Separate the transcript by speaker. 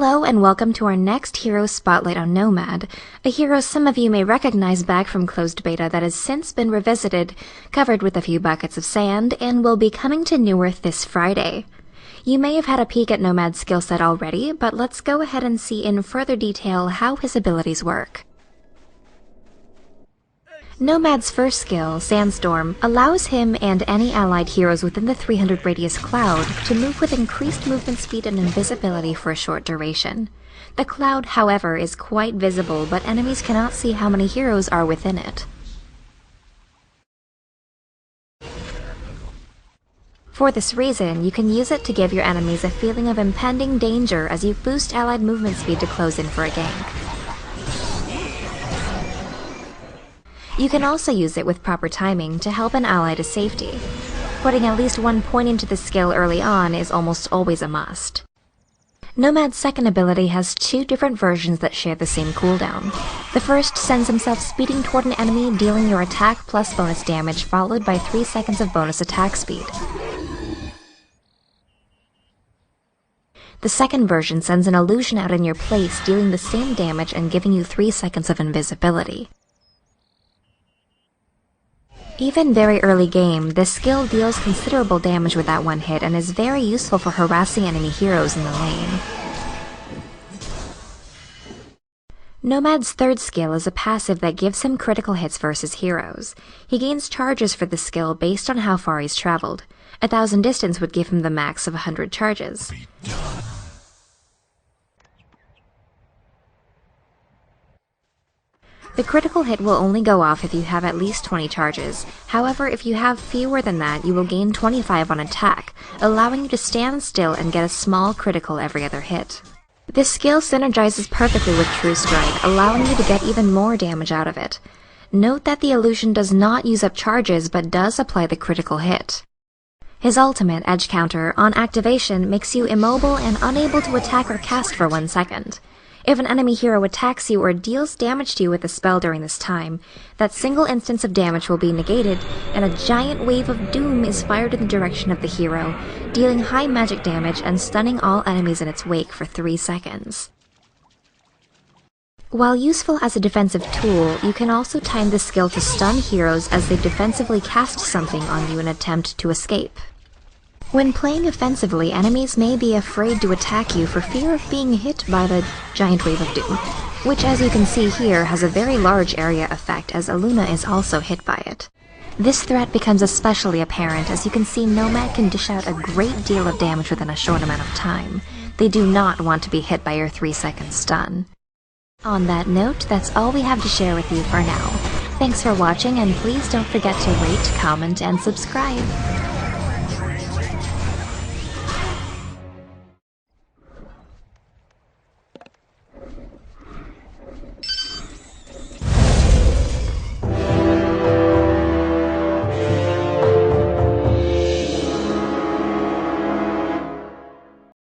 Speaker 1: Hello and welcome to our next hero spotlight on Nomad, a hero some of you may recognize back from closed beta that has since been revisited, covered with a few buckets of sand, and will be coming to New Earth this Friday. You may have had a peek at Nomad's skill set already, but let's go ahead and see in further detail how his abilities work. Nomad's first skill, Sandstorm, allows him and any allied heroes within the 300 radius cloud to move with increased movement speed and invisibility for a short duration. The cloud, however, is quite visible, but enemies cannot see how many heroes are within it. For this reason, you can use it to give your enemies a feeling of impending danger as you boost allied movement speed to close in for a gank. You can also use it with proper timing to help an ally to safety. Putting at least one point into the skill early on is almost always a must. Nomad's second ability has two different versions that share the same cooldown. The first sends himself speeding toward an enemy, dealing your attack plus bonus damage, followed by 3 seconds of bonus attack speed. The second version sends an illusion out in your place, dealing the same damage and giving you 3 seconds of invisibility. Even very early game, this skill deals considerable damage with that one hit and is very useful for harassing enemy heroes in the lane. Nomad's third skill is a passive that gives him critical hits versus heroes. He gains charges for the skill based on how far he's traveled. 1000 distance would give him the max of 100 charges. The critical hit will only go off if you have at least 20 charges. However, if you have fewer than that, you will gain 25 on attack, allowing you to stand still and get a small critical every other hit. This skill synergizes perfectly with True Strike, allowing you to get even more damage out of it. Note that the illusion does not use up charges, but does apply the critical hit. His ultimate, Edge Counter, on activation makes you immobile and unable to attack or cast for 1 second. If an enemy hero attacks you or deals damage to you with a spell during this time, that single instance of damage will be negated, and a giant wave of doom is fired in the direction of the hero, dealing high magic damage and stunning all enemies in its wake for 3 seconds. While useful as a defensive tool, you can also time this skill to stun heroes as they defensively cast something on you in an attempt to escape. When playing offensively, enemies may be afraid to attack you for fear of being hit by the giant wave of doom, which as you can see here has a very large area effect as Aluna is also hit by it. This threat becomes especially apparent as you can see Nomad can dish out a great deal of damage within a short amount of time. They do not want to be hit by your 3-second stun. On that note, that's all we have to share with you for now. Thanks for watching, and please don't forget to rate, comment, and subscribe.